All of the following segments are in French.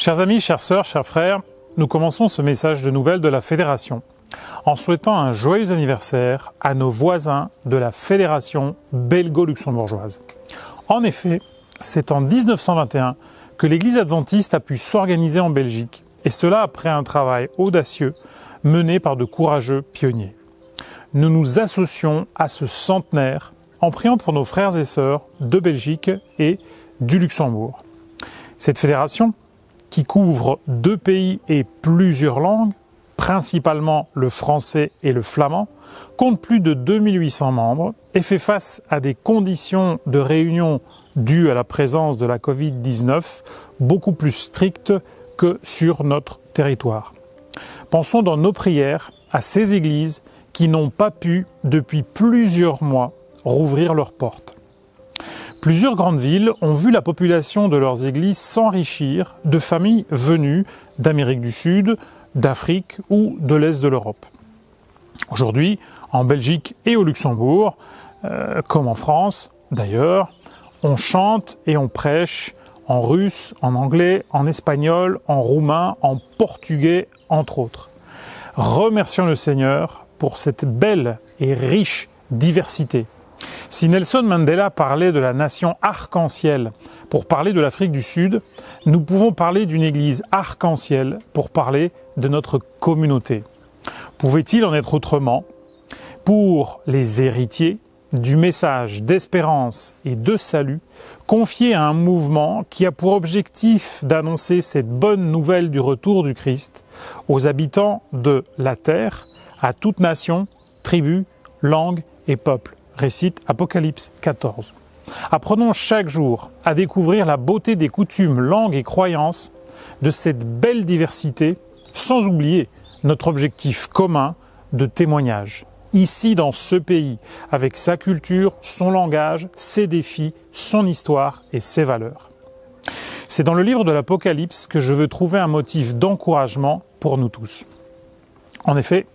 Chers amis, chères sœurs, chers frères, nous commençons ce message de nouvelles de la Fédération en souhaitant un joyeux anniversaire à nos voisins de la Fédération belgo-luxembourgeoise. En effet, c'est en 1921 que l'Église adventiste a pu s'organiser en Belgique, et cela après un travail audacieux mené par de courageux pionniers. Nous nous associons à ce centenaire en priant pour nos frères et sœurs de Belgique et du Luxembourg. Cette fédération, qui couvre 2 pays et plusieurs langues, principalement le français et le flamand, compte plus de 2800 membres et fait face à des conditions de réunion dues à la présence de la Covid-19 beaucoup plus strictes que sur notre territoire. Pensons dans nos prières à ces églises qui n'ont pas pu, depuis plusieurs mois, rouvrir leurs portes. Plusieurs grandes villes ont vu la population de leurs églises s'enrichir de familles venues d'Amérique du Sud, d'Afrique ou de l'Est de l'Europe. Aujourd'hui, en Belgique et au Luxembourg, comme en France d'ailleurs, on chante et on prêche en russe, en anglais, en espagnol, en roumain, en portugais, entre autres. Remercions le Seigneur pour cette belle et riche diversité. Si Nelson Mandela parlait de la nation arc-en-ciel pour parler de l'Afrique du Sud, nous pouvons parler d'une église arc-en-ciel pour parler de notre communauté. Pouvait-il en être autrement pour les héritiers du message d'espérance et de salut confié à un mouvement qui a pour objectif d'annoncer cette bonne nouvelle du retour du Christ aux habitants de la terre, à toute nation, tribu, langue et peuple. Récite Apocalypse 14. Apprenons chaque jour à découvrir la beauté des coutumes, langues et croyances de cette belle diversité, sans oublier notre objectif commun de témoignage. Ici, dans ce pays, avec sa culture, son langage, ses défis, son histoire et ses valeurs. C'est dans le livre de l'Apocalypse que je veux trouver un motif d'encouragement pour nous tous. En effet,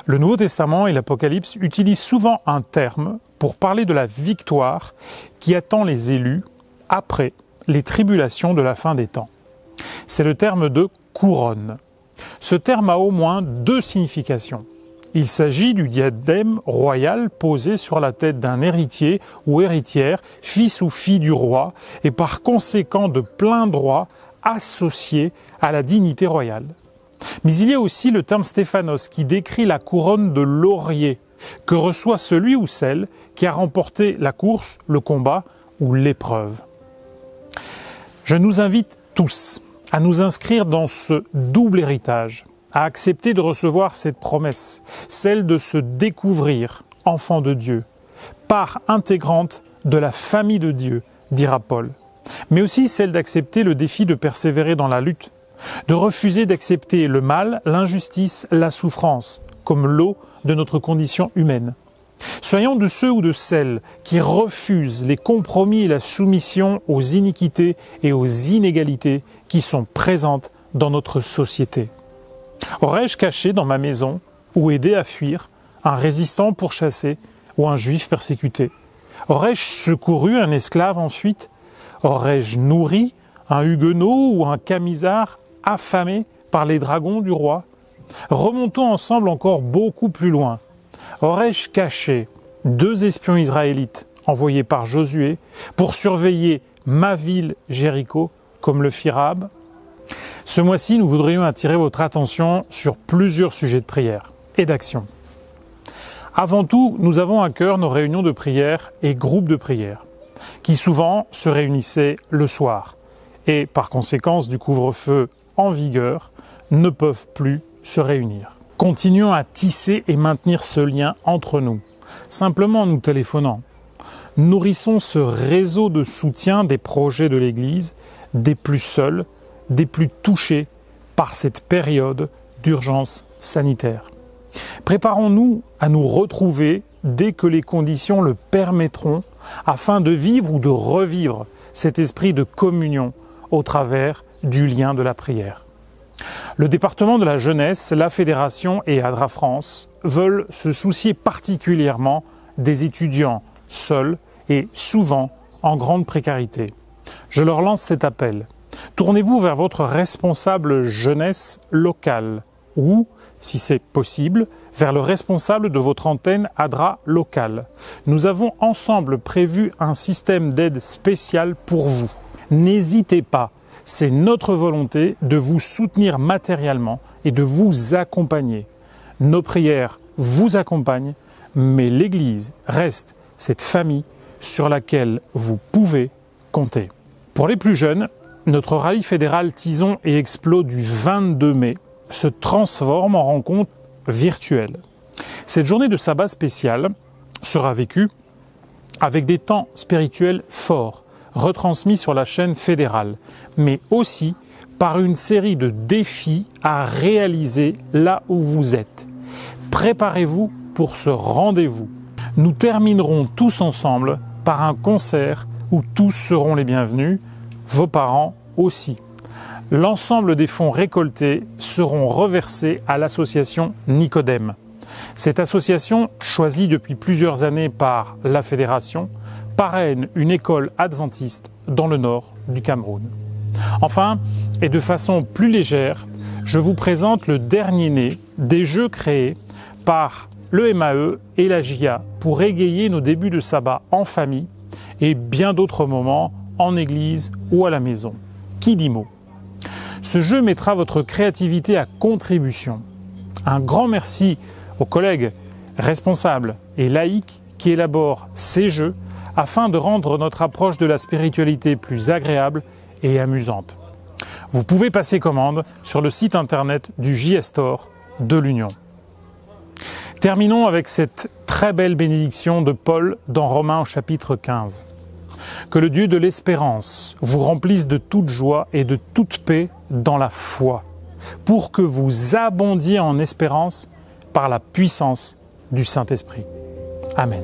le Nouveau Testament et l'Apocalypse utilisent souvent un terme pour parler de la victoire qui attend les élus après les tribulations de la fin des temps. C'est le terme de couronne. Ce terme a au moins 2 significations. Il s'agit du diadème royal posé sur la tête d'un héritier ou héritière, fils ou fille du roi, et par conséquent de plein droit associé à la dignité royale. Mais il y a aussi le terme Stéphanos qui décrit la couronne de laurier que reçoit celui ou celle qui a remporté la course, le combat ou l'épreuve. Je nous invite tous à nous inscrire dans ce double héritage, à accepter de recevoir cette promesse, celle de se découvrir enfant de Dieu, part intégrante de la famille de Dieu, dira Paul, mais aussi celle d'accepter le défi de persévérer dans la lutte, de refuser d'accepter le mal, l'injustice, la souffrance, comme lot de notre condition humaine. Soyons de ceux ou de celles qui refusent les compromis et la soumission aux iniquités et aux inégalités qui sont présentes dans notre société. Aurais-je caché dans ma maison ou aidé à fuir un résistant pourchassé ou un juif persécuté? Aurais-je secouru un esclave en fuite? Aurais-je nourri un huguenot ou un camisard affamé par les dragons du roi? Remontons ensemble encore beaucoup plus loin. Aurais-je caché 2 espions israélites envoyés par Josué pour surveiller ma ville Jéricho comme le fit Rahab? Ce mois-ci, nous voudrions attirer votre attention sur plusieurs sujets de prière et d'action. Avant tout, nous avons à cœur nos réunions de prière et groupes de prière, qui souvent se réunissaient le soir et, par conséquence du couvre-feu en vigueur, ne peuvent plus se réunir. Continuons à tisser et maintenir ce lien entre nous, simplement en nous téléphonant. Nourrissons ce réseau de soutien des projets de l'Église, des plus seuls, des plus touchés par cette période d'urgence sanitaire. Préparons-nous à nous retrouver dès que les conditions le permettront, afin de vivre ou de revivre cet esprit de communion au travers du lien de la prière. Le département de la jeunesse, la Fédération et ADRA France veulent se soucier particulièrement des étudiants seuls et souvent en grande précarité. Je leur lance cet appel. Tournez-vous vers votre responsable jeunesse locale ou, si c'est possible, vers le responsable de votre antenne ADRA locale. Nous avons ensemble prévu un système d'aide spéciale pour vous. N'hésitez pas, c'est notre volonté de vous soutenir matériellement et de vous accompagner. Nos prières vous accompagnent, mais l'Église reste cette famille sur laquelle vous pouvez compter. Pour les plus jeunes, notre rallye fédéral Tison et Explos du 22 mai se transforme en rencontre virtuelle. Cette journée de sabbat spéciale sera vécue avec des temps spirituels forts, retransmis sur la chaîne fédérale, mais aussi par une série de défis à réaliser là où vous êtes. Préparez-vous pour ce rendez-vous. Nous terminerons tous ensemble par un concert où tous seront les bienvenus, vos parents aussi. L'ensemble des fonds récoltés seront reversés à l'association Nicodème. Cette association, choisie depuis plusieurs années par la Fédération, parraine une école adventiste dans le nord du Cameroun. Enfin, et de façon plus légère, je vous présente le dernier né des jeux créés par le MAE et la JA pour égayer nos débuts de sabbat en famille et bien d'autres moments en église ou à la maison. Qui dit mot? Ce jeu mettra votre créativité à contribution. Un grand merci aux collègues responsables et laïcs qui élaborent ces jeux afin de rendre notre approche de la spiritualité plus agréable et amusante. Vous pouvez passer commande sur le site internet du JS Store de l'Union. Terminons avec cette très belle bénédiction de Paul dans Romains au chapitre 15. Que le Dieu de l'espérance vous remplisse de toute joie et de toute paix dans la foi, pour que vous abondiez en espérance par la puissance du Saint-Esprit. Amen.